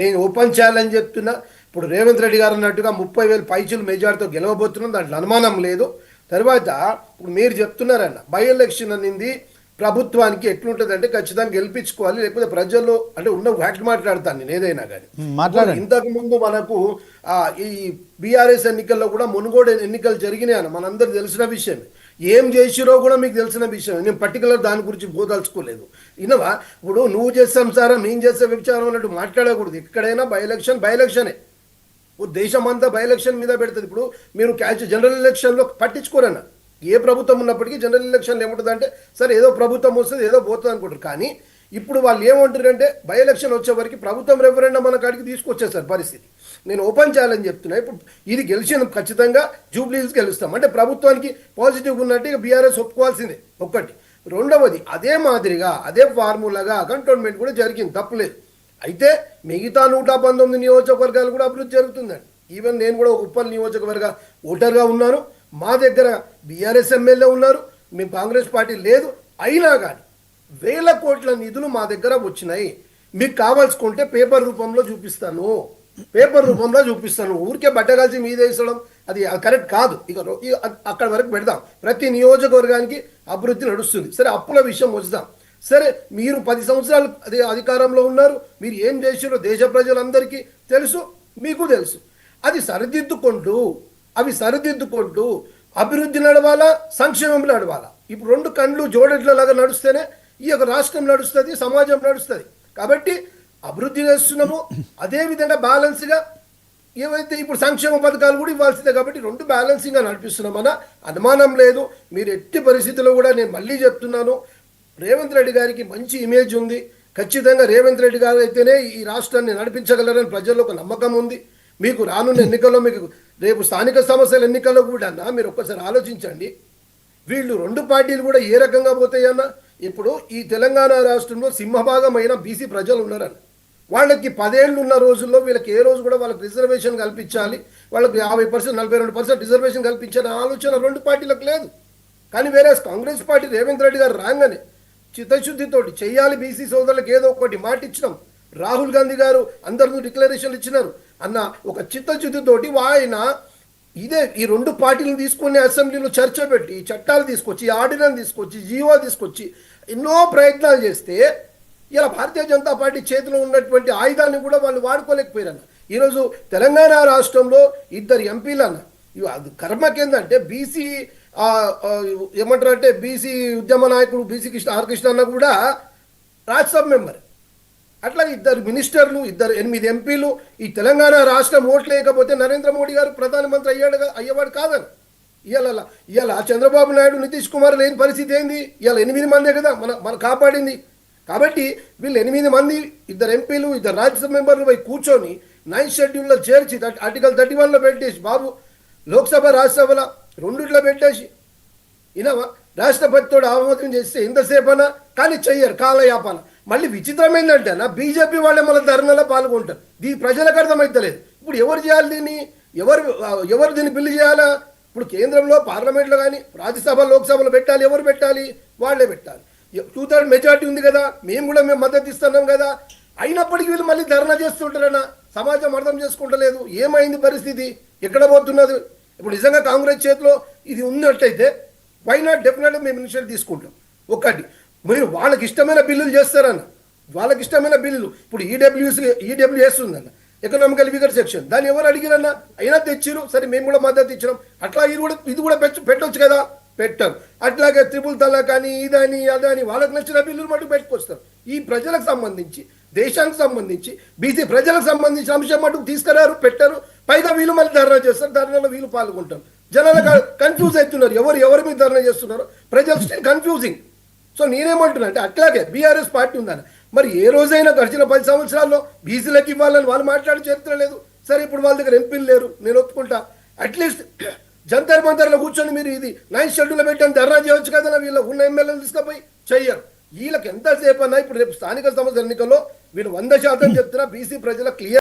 నేను open challenge చెప్తున్నా. ఇప్పుడు రేవంత్ రెడ్డి గారు అన్నట్టుగా 30,000 పైచులు మెజార్టీతో గెలవబోతున్నాం, దాంట్లో అనుమానం లేదు. తర్వాత ఇప్పుడు మీరు చెప్తున్నారన్న బై ఎలక్షన్ అనేది ప్రభుత్వానికి ఎట్లుంటుంది అంటే ఖచ్చితంగా గెలిపించుకోవాలి, లేకపోతే ప్రజల్లో అంటే ఉన్న ఫ్యాక్ట్ మాట్లాడతాను నేను ఏదైనా కానీ. ఇంతకు ముందు మనకు ఈ బీఆర్ఎస్ ఎన్నికల్లో కూడా మునుగోడు ఎన్నికలు జరిగినాయన్న మనందరికి తెలిసిన విషయం. ఏం చేసిరో కూడా మీకు తెలిసిన విషయం. నేను పర్టికులర్ దాని గురించి పోదలుచుకోలేదు. ఇనవా ఇప్పుడు నువ్వు చేసే సంసారం నేను చేసే విచారం అన్నట్టు మాట్లాడకూడదు. ఎక్కడైనా బై ఎలక్షనే. దేశం అంతా బై ఎలక్షన్ మీద పెడుతుంది. ఇప్పుడు మీరు జనరల్ ఎలక్షన్లో పట్టించుకోరన్న. ఏ ప్రభుత్వం ఉన్నప్పటికీ జనరల్ ఎలక్షన్లు ఏముంటుంది అంటే సరే ఏదో ప్రభుత్వం వస్తుంది ఏదో పోతుంది అనుకుంటారు. కానీ ఇప్పుడు వాళ్ళు ఏమంటారంటే బై ఎలక్షన్ వచ్చే వరకు ప్రభుత్వం రెఫరెండం మన కాడికి తీసుకొచ్చేసారు పరిస్థితి. నేను ఓపెన్ ఛాలెంజ్ చెప్తున్నా, ఇప్పుడు ఇది గెలిచిన ఖచ్చితంగా జూబ్లీస్ గెలుస్తాం అంటే ప్రభుత్వానికి పాజిటివ్గా ఉన్నట్టు బీఆర్ఎస్ ఒప్పుకోవాల్సిందే ఒకటి. రెండవది అదే మాదిరిగా అదే ఫార్ములాగా కంటోన్మెంట్ కూడా జరిగింది, తప్పులేదు. అయితే మిగతా 119 నియోజకవర్గాలు కూడా అభివృద్ధి జరుగుతుందండి. ఈవెన్ నేను కూడా ఒక ఉప్పల్ నియోజకవర్గ ఓటర్గా ఉన్నాను. మా దగ్గర బీఆర్ఎస్ ఎమ్మెల్యే ఉన్నారు, మేము కాంగ్రెస్ పార్టీ లేదు. అయినా కానీ 1,000 కోట్ల నిధులు మా దగ్గర వచ్చినాయి. మీకు కావాల్సుకుంటే పేపర్ రూపంలో చూపిస్తాను, ఊరికే బట్టగాల్సి మీద వేసడం అది కరెక్ట్ కాదు. ఇక అక్కడ వరకు పెడదాం. ప్రతి నియోజకవర్గానికి అభివృద్ధి నడుస్తుంది. సరే అప్పుల విషయం వస్తాం. సరే మీరు 10 సంవత్సరాలు అధికారంలో ఉన్నారు, మీరు ఏం చేసారో దేశ ప్రజలందరికీ తెలుసు, మీకు తెలుసు. అవి సరిదిద్దుకుంటూ అభివృద్ధి నడవాలా, సంక్షేమం నడవాలా. ఇప్పుడు 2 కండ్లు జోడెట్లలాగా నడుస్తేనే ఈ యొక్క రాష్ట్రం నడుస్తుంది, సమాజం నడుస్తుంది. కాబట్టి అభివృద్ధి చేస్తున్నాము, అదేవిధంగా బ్యాలెన్స్గా ఏవైతే ఇప్పుడు సంక్షేమ పథకాలు కూడా ఇవ్వాల్సిందే. కాబట్టి 2 బ్యాలెన్సింగ్గా నడిపిస్తున్నామన్న అనుమానం లేదు. మీరు ఎట్టి పరిస్థితుల్లో కూడా నేను మళ్ళీ చెప్తున్నాను, రేవంత్ రెడ్డి గారికి మంచి ఇమేజ్ ఉంది. ఖచ్చితంగా రేవంత్ రెడ్డి గారు అయితేనే ఈ రాష్ట్రాన్ని నడిపించగలరని ప్రజల్లో ఒక నమ్మకం ఉంది. మీకు రానున్న ఎన్నికల్లో, మీకు రేపు స్థానిక సమస్యల ఎన్నికల్లో కూడా మీరు ఒక్కసారి ఆలోచించండి. వీళ్ళు 2 పార్టీలు కూడా ఏ రకంగా పోతాయన్న. ఇప్పుడు ఈ తెలంగాణ రాష్ట్రంలో సింహభాగమైన బీసీ ప్రజలు ఉన్నారన్న. వాళ్ళకి 10 ఏళ్ళు ఉన్న రోజుల్లో వీళ్ళకి ఏ రోజు కూడా వాళ్ళకి రిజర్వేషన్ కల్పించాలి, వాళ్ళకి 50%, 42% రిజర్వేషన్ కల్పించాలనే ఆలోచన 2 పార్టీలకు లేదు. కానీ వేరే కాంగ్రెస్ పార్టీ రేవంత్ రెడ్డి గారు రాగానే చిత్తశుద్ధితోటి చేయాలి, బీసీ సోదరులకు ఏదో ఒకటి మాట ఇచ్చినాం. రాహుల్ గాంధీ గారు అందరూ డిక్లరేషన్లు ఇచ్చినారు అన్న ఒక చిత్తశుద్ధితోటి ఆయన ఈ 2 పార్టీలను తీసుకుని అసెంబ్లీలో చర్చ పెట్టి చట్టాలు తీసుకొచ్చి, ఆర్డినెన్స్ తీసుకొచ్చి, జీవో తీసుకొచ్చి ఎన్నో ప్రయత్నాలు చేస్తే ఇలా భారతీయ జనతా పార్టీ చేతిలో ఉన్నటువంటి ఆయుధాన్ని కూడా వాళ్ళు వాడుకోలేకపోయారన్న. ఈరోజు తెలంగాణ రాష్ట్రంలో 2 ఎంపీలు అన్న. అది కర్మకేందంటే బీసీ ఏమంటారు అంటే బీసీ ఉద్యమ నాయకుడు బీసీ ఆర్ కృష్ణ అన్న కూడా రాజ్యసభ మెంబర్. అట్లా 2 మినిస్టర్లు, 8 ఎంపీలు. ఈ తెలంగాణ రాష్ట్రం ఓట్లు లేకపోతే నరేంద్ర మోడీ గారు ప్రధానమంత్రి అయ్యేవాడు కాదని. ఇవాళ చంద్రబాబు నాయుడు, నితీష్ కుమార్ లేని పరిస్థితి ఏంది? ఇవాళ 8 మందే కదా మన కాపాడింది. కాబట్టి వీళ్ళు 8 మంది, 2 ఎంపీలు, 2 రాజ్యసభ మెంబర్లు పోయి కూర్చొని 9th షెడ్యూల్లో చేర్చి ఆర్టికల్ 31లో పెట్టేసి బాబు లోక్సభ రాజ్యసభలో 2 పెట్టేసి ఇనవా రాష్ట్రపతితో ఆమోదం చేస్తే ఎంతసేపనా కానీ చెయ్యరు, కాలయాపన. మళ్ళీ విచిత్రమైందంటే బీజేపీ వాళ్ళే మన ధర్నాలో పాల్గొంటారు. దీని ప్రజలకు అర్థమైతలేదు. ఇప్పుడు ఎవరు చేయాలి దీన్ని? ఎవరు దీన్ని బిల్లు చేయాలా? ఇప్పుడు కేంద్రంలో పార్లమెంట్లో కానీ రాజ్యసభ లోక్సభలో పెట్టాలి. ఎవరు పెట్టాలి? వాళ్ళే పెట్టాలి. 2/3 మెజార్టీ ఉంది కదా, మేము మద్దతు ఇస్తున్నాం కదా. అయినప్పటికీ వీళ్ళు మళ్ళీ ధర్నా చేస్తుంటారన్న. సమాజం అర్థం చేసుకుంటలేదు. ఏమైంది పరిస్థితి? ఎక్కడ పోతున్నది? ఇప్పుడు నిజంగా కాంగ్రెస్ చేతిలో ఇది ఉన్నట్టయితే వై నాట్? డెఫినెట్గా మేము ఇనిషియేటివ్ తీసుకుంటాం. ఒకటి, మీరు వాళ్ళకి ఇష్టమైన బిల్లులు చేస్తారన్న. వాళ్ళకి ఇష్టమైన బిల్లులు ఇప్పుడు ఈడబ్ల్యూఎస్ ఉందన్న, ఎకనామికల్ వీకర్ సెక్షన్. దాన్ని ఎవరు అడిగిరన్నా? అయినా తెచ్చిరు. సరే మేము కూడా మద్దతు ఇచ్చినాం. అట్లా ఇది కూడా పెట్టొచ్చు కదా, పెట్టారు. అట్లాగే త్రిపుల్ తలాక్ కానీ ఇదని అదని వాళ్ళకి నచ్చిన బిల్లులు మటుకు పెట్టుకొస్తారు. ఈ ప్రజలకు సంబంధించి, దేశానికి సంబంధించి, బీసీ ప్రజలకు సంబంధించిన అంశం మటుకు తీసుకురారు, పెట్టారు. పైగా వీళ్ళు మళ్ళీ ధర్నా చేస్తారు. ధర్నాలో వీళ్ళు పాల్గొంటారు. జనాలు కన్ఫ్యూజ్ అవుతున్నారు. ఎవరి మీద ధర్నా చేస్తున్నారు? ప్రజలు స్టిల్ కన్ఫ్యూజింగ్. సో నేనేమంటున్నా అంటే అట్లాగే బీఆర్ఎస్ పార్టీ ఉందని. మరి ఏ రోజైనా గడిచిన 10 సంవత్సరాల్లో బీసీలకు ఇవ్వాలని వాళ్ళు మాట్లాడే చరిత్ర లేదు. సరే ఇప్పుడు వాళ్ళ దగ్గర ఎంపీలు లేరు, నేను ఒప్పుకుంటా. అట్లీస్ట్ జంతర్ మంతర్లో కూర్చొని మీరు ఇది 9th షెడ్యూల్లో పెట్టని ధర్నా చేయవచ్చు కదా. వీళ్ళు ఉన్న ఎమ్మెల్యేలు తీసుకుపోయి చెయ్యరు. వీళ్ళకి ఎంతసేపు అన్నా ఇప్పుడు రేపు స్థానిక సంస్థల ఎన్నికల్లో వీళ్ళు 100% చెప్తున్నా బీసీ ప్రజల క్లియర్